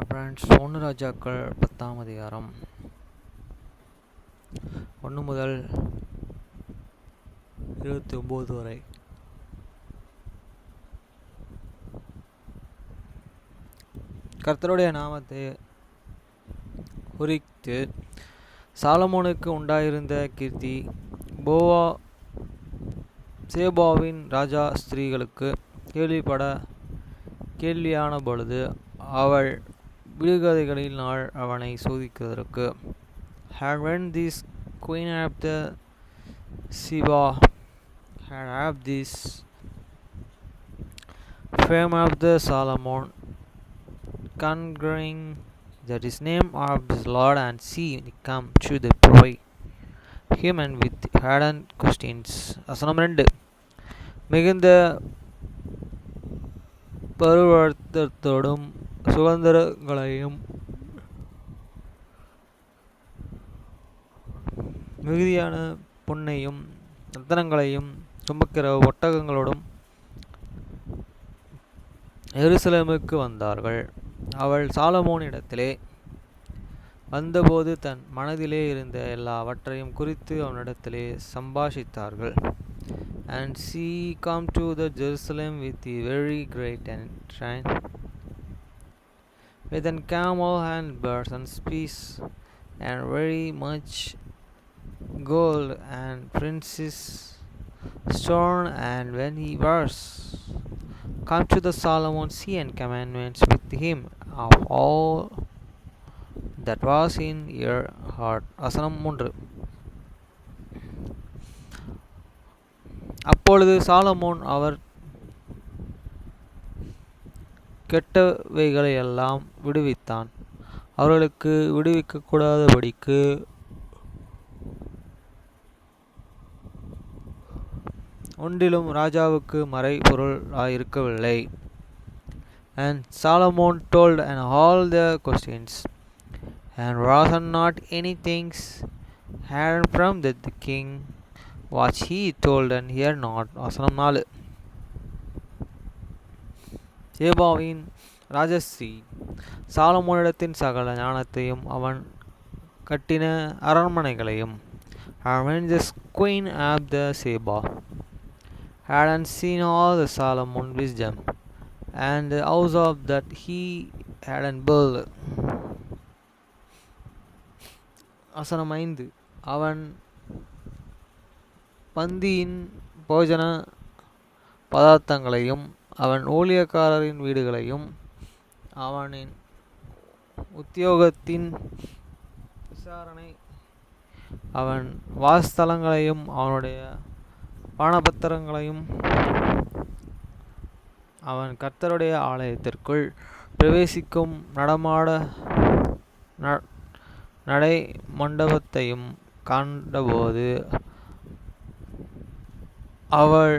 Friends, ஒன்று ராஜாக்கள் 10ஆம் அதிகாரம் 1 முதல் 29 வரை. கர்த்தருடைய நாமத்தை குறித்து சாலமோனுக்கு உண்டாயிருந்த கீர்த்தி சேபாவின் ராஜா ஸ்திரீகளுக்கு கேள்வியான பொழுது அவள் விடுகதைகளினால் அவனை சோதிக்கிறதற்கு, had when this queen of the Sheba had have this fame of the Solomon, conquering that is name of his Lord, and she come to the pray him and with hidden questions. வசனம் 2. மிகுந்த பருவத்தோடும் சுதந்திரங்களையும் மிகுதியான பொன்னையும் ரத்தனங்களையும் சுமக்கிற ஒட்டகங்களோடும் எருசலேமுக்கு வந்தார்கள். அவள் சாலமோனிடத்திலே வந்தபோது தன் மனதிலே இருந்த எல்லாவற்றையும் குறித்து அவனிடத்திலே சம்பாஷித்தார்கள். And she come to the Jerusalem with a very great train, with an camel and birds and spices, and very much gold and precious stone. And when he was come to the Solomon sea and commandments with him of all that was in her heart. வசனம் 3. அப்பொழுது Solomon அவர் கெட்டவைகளையெல்லாம் விடுவித்தான். அவர்களுக்கு விடுவிக்கக்கூடாதபடிக்கு ஒன்றிலும் ராஜாவுக்கு மறைபொருள் இருக்கவில்லை. And Solomon told and all the questions, and was not anything hidden from the king, what he told and hear not. வசனம் 4. சேபாவின் ராஜஸ்ரீ சாலமோனிடத்தின் சகல ஞானத்தையும் அவன் கட்டின அரண்மனைகளையும், and when the queen of the Sheba had seen all the Solomon wisdom and the house of that he had built. வசனம் 5. அவன் பந்தியின் போஜன பதார்த்தங்களையும் அவன் ஊழியக்காரரின் வீடுகளையும் அவனின் உத்தியோகத்தின் விசாரணை அவன் வாசஸ்தலங்களையும் அவனுடைய பானபத்திரங்களையும் அவன் கர்த்தருடைய ஆலயத்திற்குள் பிரவேசிக்கும் நடை மண்டபத்தையும் கண்டபோது அவள்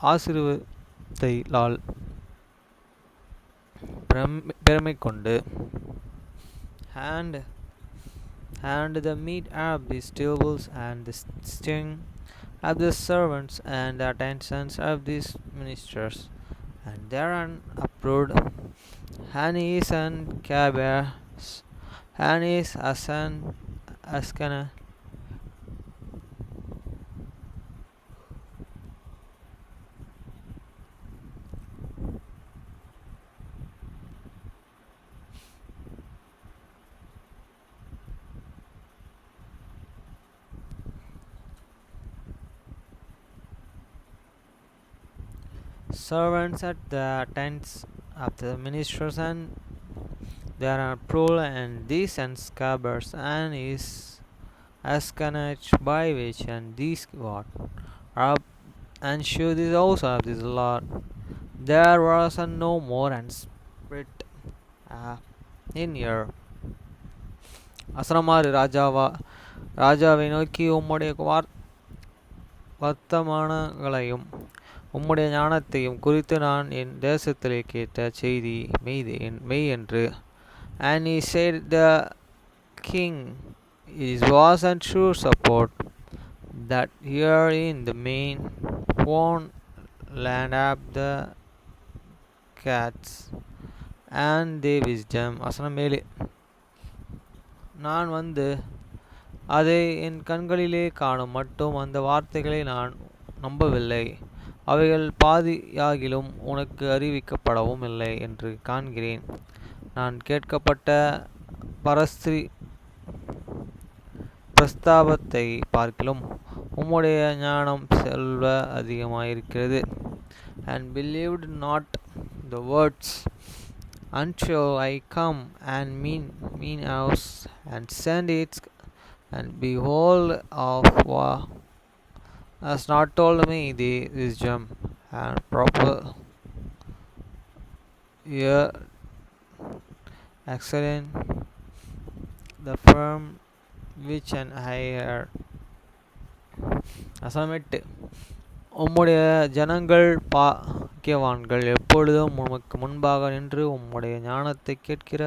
ஆசீர்வாதத்தால் பெருமை கொண்டு, and the meat of the tables and the sting of the servants and the attendants of these ministers, and therein approved Hannis and Cabers, Hannis, Askana, servants at the tents of the ministers, and there are Prol and these and Scabbers and his Ascanach, by which and these what up and show this house of this Lord. There was no more and spirit in here. அசனமாறு ராஜாவை நோக்கி, உம்முடைய வர்த்தமானங்களையும் உம்முடைய ஞானத்தையும் குறித்து நான் என் தேசத்திலே கேட்ட செய்தி மெய் என்று. And he said, the king was and true support that here in the main one land of the cats and the wisdom. வசனம் 7. நான் வந்து அதை என் கண்களிலே காணும் மட்டும் அந்த வார்த்தைகளை நான் நம்பவில்லை. அவைகள் பாதியாகிலும் உனக்கு அறிவிக்கப்படவும் இல்லை என்று காண்கிறேன். நான் கேட்கப்பட்ட பரஸ்திரி பிரஸ்தாபத்தை பார்க்கிலும் உம்முடைய ஞானம் செல்வ அதிகமாயிருக்கிறது. And believed not the words until I come and mean house and send it, and behold, of has not told me the wisdom and proper ear, excellent the firm which an I heard. வசனம் 8. உம்முடைய ஜனங்கள் பாக்கியவான்கள், எப்பொழுதும் உமக்கு முன்பாக நின்று உம்முடைய ஞானத்தை கேட்கிற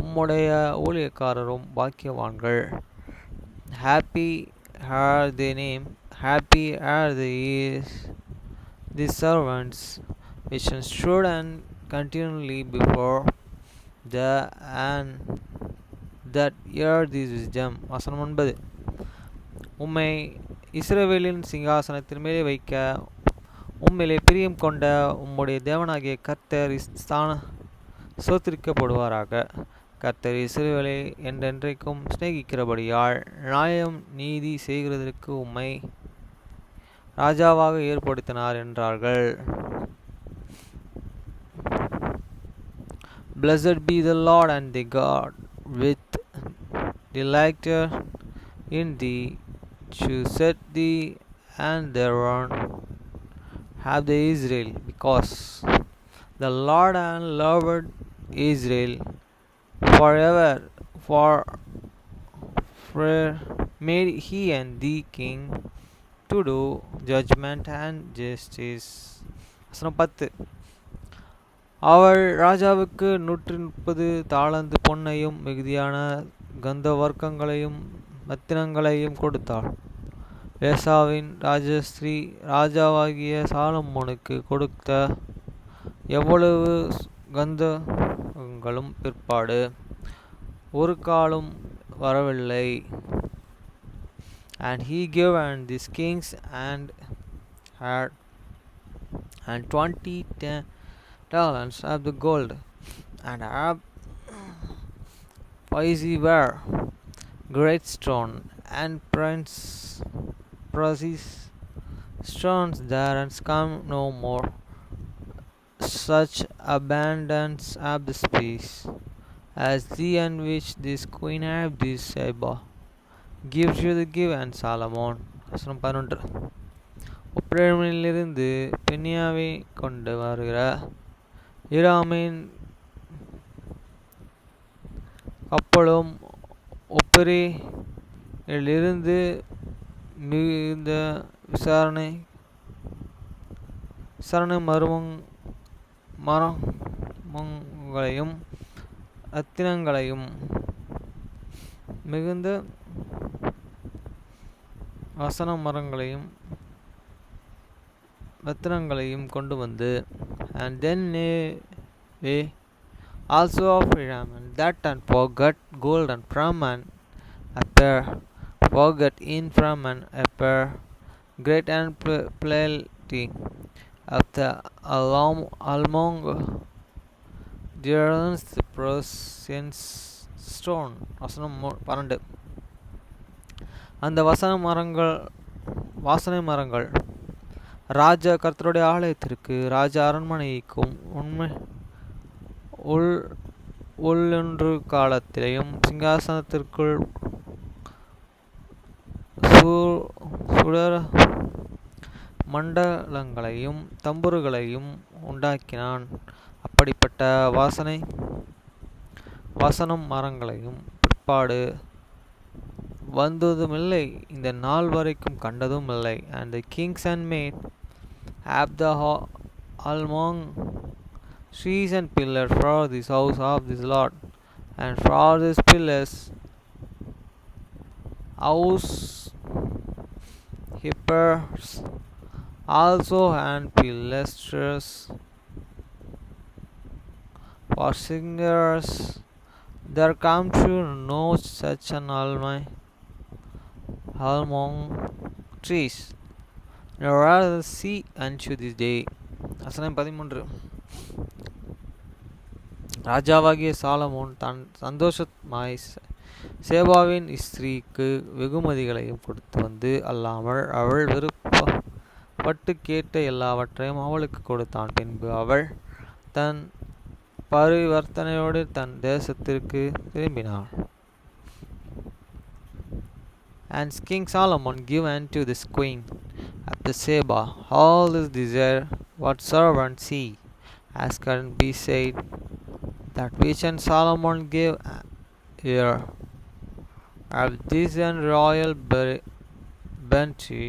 உம்முடைய ஊழியக்காரரும் பாக்கியவான்கள். Happy are the name, happy are the servants which stood and continually before the and that hear this wisdom. வசனம் 9. உம்மை இஸ்ரவேலின் சிங்காசனத்தின் மேலே வைக்க உம்மிலே பிரியம் கொண்ட உம்முடைய தேவனாகிய கர்த்தர் ஸ்தோத்திரிக்கப்படுவாராக. கர்த்தர் இஸ்ரவேலை என்றென்றைக்கும் சிநேகிக்கிறபடியால் நியாயம் நீதி செய்கிறதற்கு உம்மை ராஜாவாக ஏற்படுத்தினார் என்றார்கள். Blessed be the Lord and the God with delighted in thee to set thee and thereon have the Israel, because the Lord and loved Israel forever, for made he and thee king to do judgment and justice. வசனம் 10. அவள் ராஜாவுக்கு 130 தாலந்து பொன்னையும் மிகுதியான கந்தவர்க்கங்களையும் ரத்தினங்களையும் கொடுத்தாள். ஏசாவின் ராஜஸ்ரீ ராஜாவாகிய சாலமோனுக்கு கொடுத்த எவ்வளவு கந்தங்களும் பிற்பாடு ஒரு காலும் வரவில்லை. And he gave and these kings and had and 20 talents of the gold, and of pricey ware, great stone, and precious stones there and come no more. Such abundance of the species as the and which this queen of this Sheba gives you the give and Solomon. வசனம் 11. உப்ரேமிலிருந்து பெனியாவை கொண்டு வருகிற ஈராமின் கப்பலும் ஒப்பிரியிலிருந்து மிகுந்த விசாரணை மரங்களையும் ரத்தினங்களையும் மிகுந்த வசன மரங்களையும் ரத்தினங்களையும் கொண்டு வந்து, and then they also of Hiram and that and forgot gold and from and appear forgot in from and appear great and plenty of the almong dearens the precious stone. வசனம் 12. அந்த வாசனை மரங்கள் ராஜா கர்த்தருடைய ஆலயத்திற்கு ராஜா அரண்மனைக்கும் உண்மை உள்ளொன்று காலத்திலேயும் சிங்காசனத்திற்குள் சுடர மண்டலங்களையும் தம்புருகளையும் உண்டாக்கினான். அப்படிப்பட்ட வசனம் மரங்களையும் பிற்பாடு வந்ததுமில்லை, இந்த நாள் வரைக்கும் கண்டதும் இல்லை. And the kings and made have the almond trees and pillars for this house of this Lord, and for this pillars house hippers also and pilasters For singers, there come to no such an among trees, nor rather see unto this day. வசனம் 13. ராஜாவாகிய Solomon தான் சந்தோஷமாய் சேபாவின் ஸ்திரீக்கு வெகுமதிகளையும் கொடுத்து வந்து அல்லாமல் அவள் விருப்பப்பட்டு கேட்ட எல்லாவற்றையும் அவளுக்கு கொடுத்தான். பின்பு அவள் தன் பரிவர்த்தனையோடு தன் தேசத்திற்கு திரும்பினாள். And King Solomon gave unto this queen of the Seba all this desire what servants he, as can be said, that which and Solomon gave her of this and royal bounty,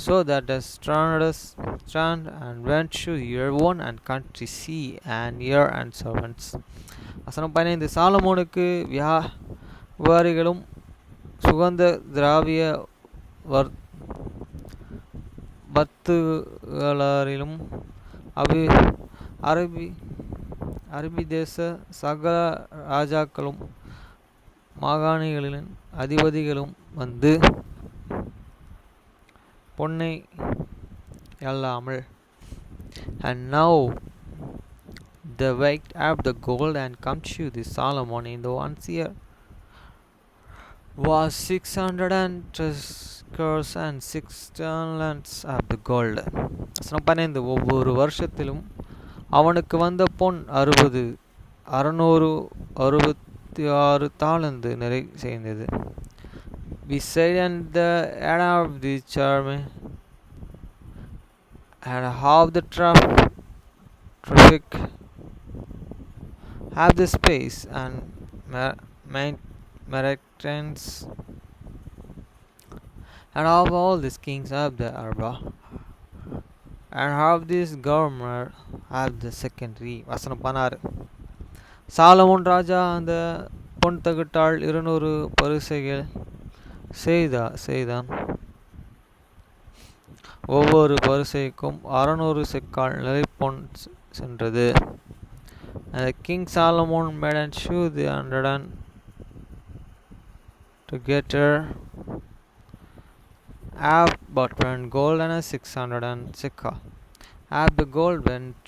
so that the stand and went to your own and country sea and ear and servants. வசனம் 15. சாலமோனுக்கு வியாபாரிகளும் சுகந்த திராவிய வர்த்தகரிலும் அரபி தேச சகல ராஜாக்களும் மாகாணிகளின் அதிபதிகளும் வந்து பொன்னை அல்லாமல் and now the weight of the gold and come to the Solomon in the 1 year was 600 talents and 6 talents of the gold. வசனம் 15. ஒவ்வொரு வருஷத்திலும் அவனுக்கு வந்த பொன் 666 தாலந்து நிறை செய்தது. Beside and the head of the charm and half the traffic have the space and meritats and of all these kings of the Arba and have this governor have the secondary. வசனம் 16. Solomon ராஜா அந்த பொன் தகட்டால் 200 பரிசைகள் செய்தான். ஒவ்வொரு பரிசைக்கும் 600 செக்கால் நிலைப்பொன் சென்றது. And the King Solomon made and shew the 100 together half but when gold and 600 shekel. Half the gold went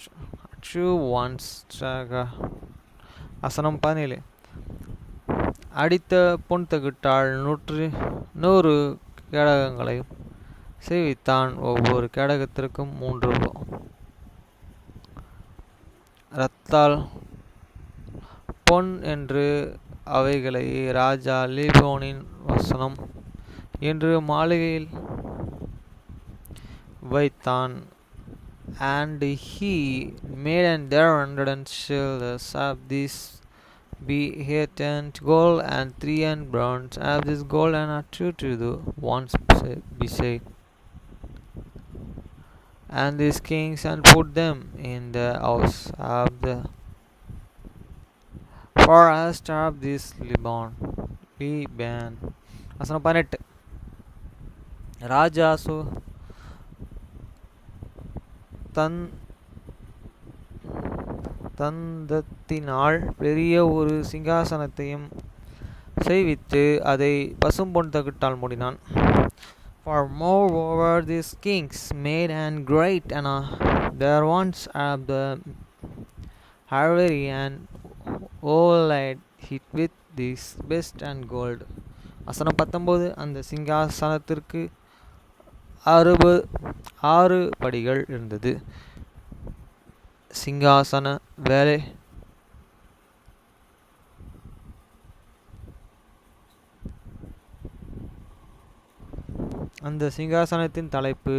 to once traga. வசனம் 17. அடித்த பொன் தகுட்டால் 100 கேடகங்களை செய்வித்தான். ஒவ்வொரு கேடகத்திற்கும் 3 இரத்தால் பொன் என்று அவைகளை ராஜா லீபோனின் வசனம் என்று மாளிகையில் வைத்தான். And he made and there 100 shillings of this be 8 gold and 3 bronze of this gold and 2 to the ones beside. And these kings and put them in the house of the forest of this Liban. வசனம் 18. ராஜா தந்தத்தினால் பெரிய ஒரு சிங்காசனத்தையும் செய்வித்து அதை பசும்பொன் தகுட்டால் மூடினான். For moreover these kings made and great and their ones of the ivory and overlaid it with this best and gold. வசனம் 19. அந்த சிங்காசனத்திற்கு 6 படிகள் இருந்தது. சிங்காசன வேலை அந்த சிங்காசனத்தின் தலைப்பு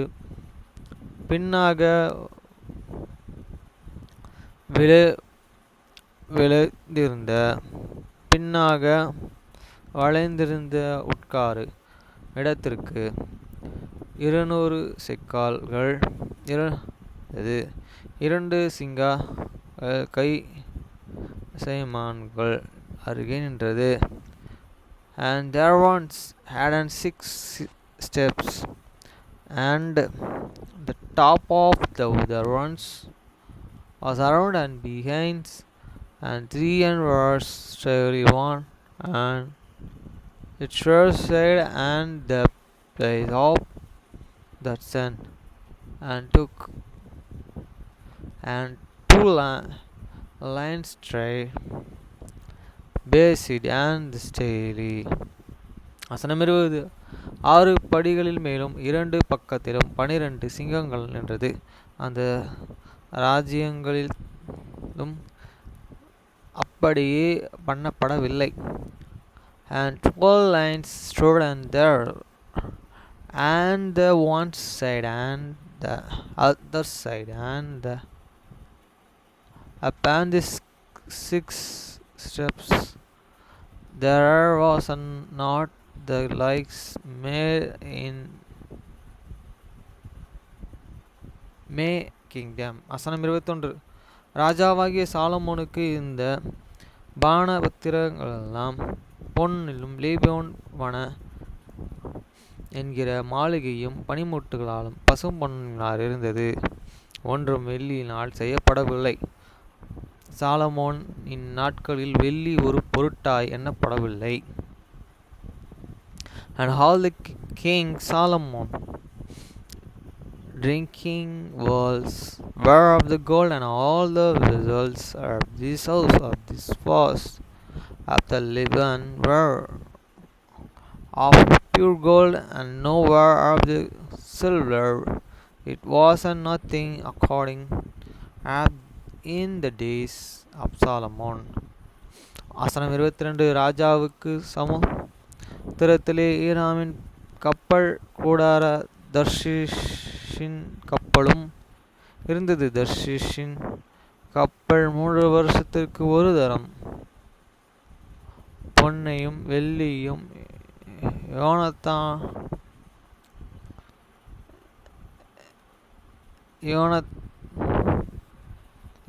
பின்னாக வளைந்திருந்த உட்காரு இடத்திற்கு 200 செக்கால்கள் இருந்தது. 2 சிங்கா கை செய்மான்கள் அருகே நின்றது. And there once had 6 steps, and the top of the other ones was around and behind and 3 and verse 31, and it sure said, and the place of that sun, and took and two lines straight, basic and steady. வசனம் 20. 6 படிகளில் மேலும் 2 பக்கத்திலும் 12 சிங்கங்கள் நின்றது. அந்த ராஜ்யங்களிலும் அப்படியே பண்ணப்படவில்லை. And 12 lions stood on there, and the one side and the other side, and upon the 6 steps there was not the likes made in May kingdom. வசனம் 21. ராஜாவாகிய சாலமோனுக்கு இந்த பானபத்திரங்களெல்லாம் பொன்னிலும் லீபனோன் வன என்கிற மாளிகையும் பனிமுட்டுகளாலும் பசும் பொன்னினால் இருந்தது. ஒன்றும் வெள்ளியினால் செய்யப்படவில்லை. சாலமோன் இந்நாட்களில் வெள்ளி ஒரு பொருட்டாய் எண்ணப்படவில்லை. And all the king Solomon drinking wells were of the gold, and all the vessels of this house of this fast of the Lebanon were of pure gold, and no were of the silver. It was nothing according as in the days of Solomon. வசனம் 22. ராஜாவுக்கு சமுத்திரத்திலே ஈராமின் கப்பல் கூடார தர்ஷீஷின் கப்பலும் இருந்தது. தர்ஷீஷின் கப்பல் 3 வருஷத்திற்கு ஒரு தரம் பொன்னையும் வெள்ளியும்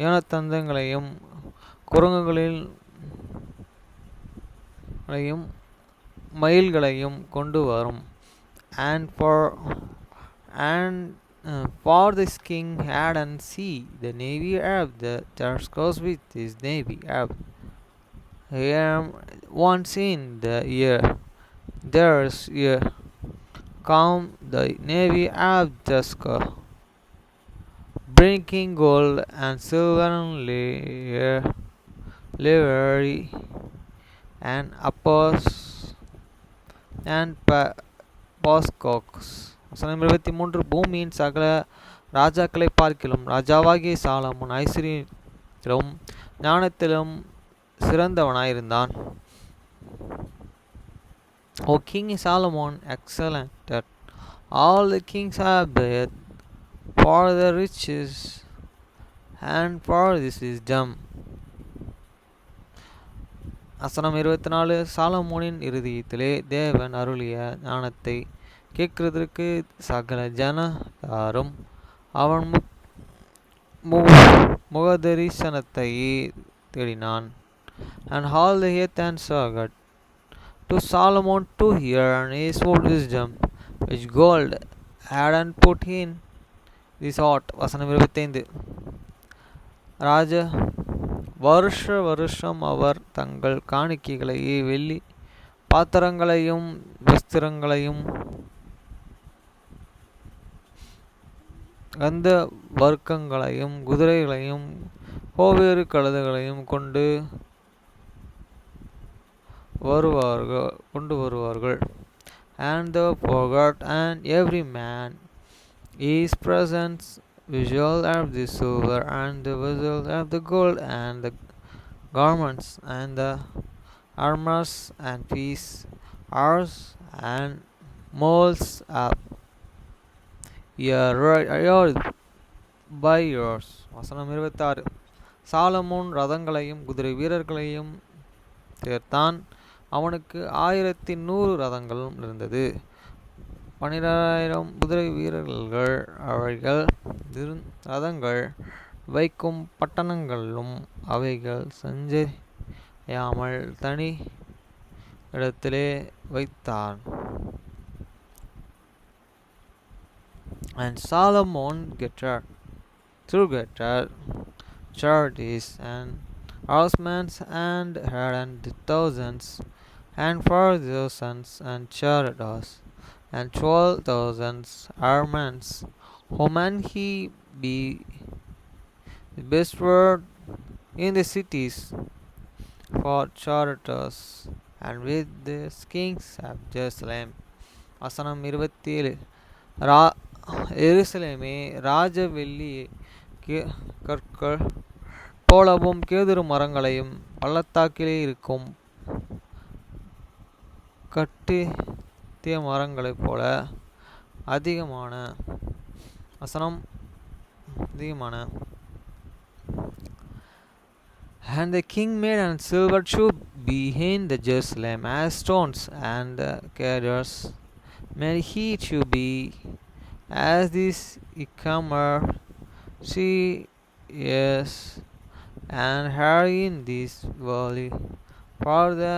யோனத்தந்தங்களையும் குரங்குகளையும் மயில்களையும் கொண்டு வரும். And for this king had and see the navy of the Tarsus with his navy of here once in the year. There's year come the navy of Tusca, bringing gold and silver and livery and apples and பாஸ்காக்ஸ். வசனம் 23. பூமியின் சகல ராஜாக்களை பார்க்கிலும் ராஜாவாகிய Solomon ஐஸ்வரியத்திலும் ஞானத்திலும் சிறந்தவனாயிருந்தான். O King Solomon excelled at all the kings of the earth for the riches and for this wisdom. வசனம் 24. சாலமோனின் இருதயத்திலே தேவன் அருளிய ஞானத்தை கேட்கிறதற்கு சகல ஜனதாரும் அவன் முகதரிசனத்தையே தேடினான். And all the earth answered to Solomon to hear and his wisdom which gold had put in his heart. வசனம் 25. ராஜ வருஷம் அவர் தங்கள் காணிக்கைகளையே வெள்ளி பாத்திரங்களையும் வஸ்திரங்களையும் கந்த வர்க்கங்களையும் குதிரைகளையும் கோவேறு கழுதைகளையும் கொண்டு வருவார்கள். And they forgot and every man his presence visual of the silver and the vessels of the gold and the garments and the armors and peace ours and molds up yours by yours. வசனம் 26. Solomon ரதங்களையும் குதிரை வீரர்களையும் சேர்த்தான். அவனுக்கு 1100 ரதங்களும் இருந்தது. 12,000 குதிரை வீரர்கள். அவைகள் ரதங்கள் வைக்கும் பட்டணங்களும் அவைகள் சஞ்சரியாமல் தனி இடத்திலே வைத்தான். And Solomon gathered charities and horsemen and had thousands, and 4,000 and chariots, and 12,000 armies. Whom he be bestward in the cities for chariots, and with the kings of Jerusalem. வசனம் 27. ரா எருசலேமே ராஜ வெள்ளி கற்கள் போலவும் கேதுரு மரங்களையும் பள்ளத்தாக்கிலே இருக்கும் கட்டிய மரங்களைப் போல அதிகமான And the king made a silver tube behind the Jerusalem as stones, and the carriers made he to be as this Icamer she is and her in this valley for the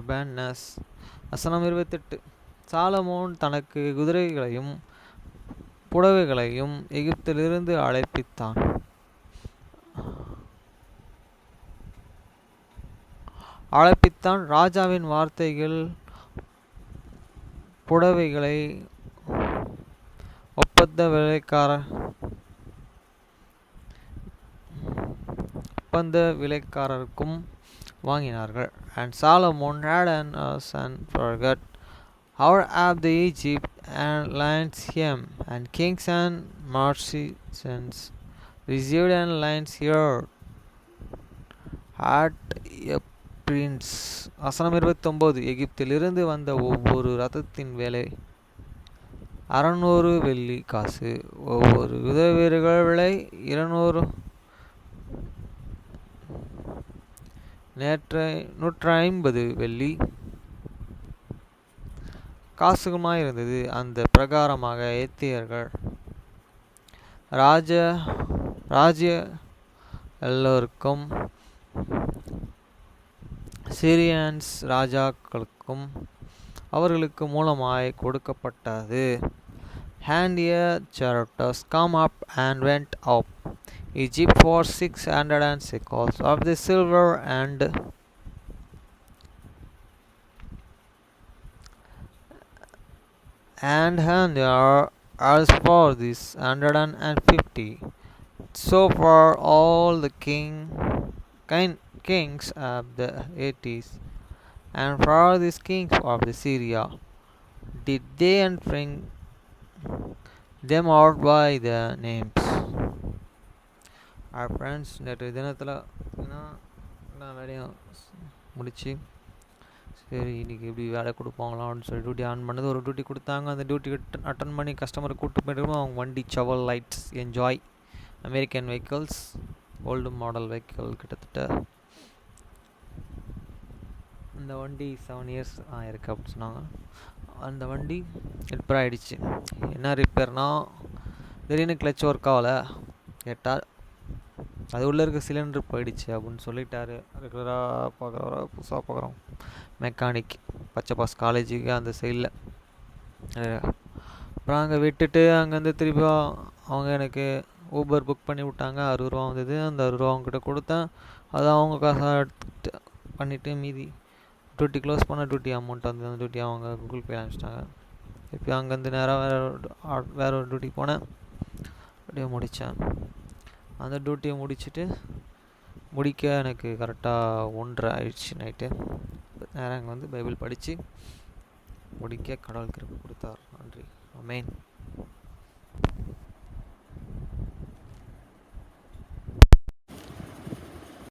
abundance. வசனம் 28. Solomon தனக்கு குதிரைகளையும் புடவைகளையும் எகிப்திலிருந்து அழைப்பித்தான். ராஜாவின் வார்த்தைகள் புடவைகளை ஒப்பந்த விலைக்காரருக்கும் வாங்கினார்கள். And Solomon had an son forgot how of the Egypt and lands him, and kings and merchants received and lands here at a prince. வசனம் 29. எகிப்திலிருந்து வந்த ஒவ்வொரு ரதத்தின் விலை 600 வெள்ளி காசு, ஒவ்வொரு குதிரை வீரர்கள் விலை 200 150 வெள்ளி காசுகமாயிருந்தது. அந்த பிரகாரமாக எத்தியர்கள் ராஜ்ய எல்லோருக்கும் சிரியன்ஸ் ராஜாக்களுக்கும் அவர்களுக்கு மூலமாய் கொடுக்கப்பட்டது. And a chariots come up and went up Egypt for 600 shekels of the silver, and as for this 150. So for all the kings of the Hittites and for these kings of the Syria did they and bring them out by the names. Our friends, நேற்று தினத்தில் நான் வேலையும் முடிச்சு சரி இன்றைக்கி எப்படி வேலை கொடுப்பாங்களான்னு சொல்லி டியூட்டி ஆன் பண்ணது. ஒரு டியூட்டி கொடுத்தாங்க. அந்த டியூட்டி அட்டன் பண்ணி கஸ்டமரை கூப்பிட்டு போய்ட்டு அவங்க வண்டி சவல் lights enjoy American vehicles old model vehicle கிட்டத்தட்ட அந்த வண்டி 7 இயர்ஸ் ஆயிருக்கு அப்படின்னு சொன்னாங்க. அந்த வண்டி ரிப்பேர் ஆகிடுச்சு. என்ன ரிப்பேர்னால் திடீர்னு கிளச் ஒர்க் ஆகலை கேட்டால் அது உள்ளே இருக்க சிலிண்டர் போயிடுச்சு அப்படின்னு சொல்லிட்டாரு. ரெகுலராக பார்க்குறவரா புதுசாக பார்க்குறோம் மெக்கானிக் பச்சை பாஸ் காலேஜுக்கு அந்த சைடில். அப்புறம் அங்கே விட்டுட்டு அங்கேருந்து திருப்பி அவங்க எனக்கு ஊபர் புக் பண்ணி விட்டாங்க. 60 ரூபா வந்தது. அந்த 60 ரூபா அவங்ககிட்ட கொடுத்தேன். அதை அவங்க காசாக எடுத்துட்டு பண்ணிவிட்டு மீதி டியூட்டி க்ளோஸ் பண்ண டியூட்டி அமௌண்ட் வந்து அந்த டியூட்டி அவங்க கூகுள் பே அனுப்பிச்சிட்டாங்க. இப்போ அங்கேருந்து நேராக வேறு ஒரு டியூட்டி போனேன். அப்படியே முடித்தேன். அந்த டியூட்டியை முடிக்க எனக்கு கரெக்டாக 1:30 ஆயிடுச்சு நைட்டு. நேரம் அங்கே வந்து பைபிள் படித்து முடிக்க கடவுள் கிருபை கொடுத்தார். நன்றி. ஆமென்.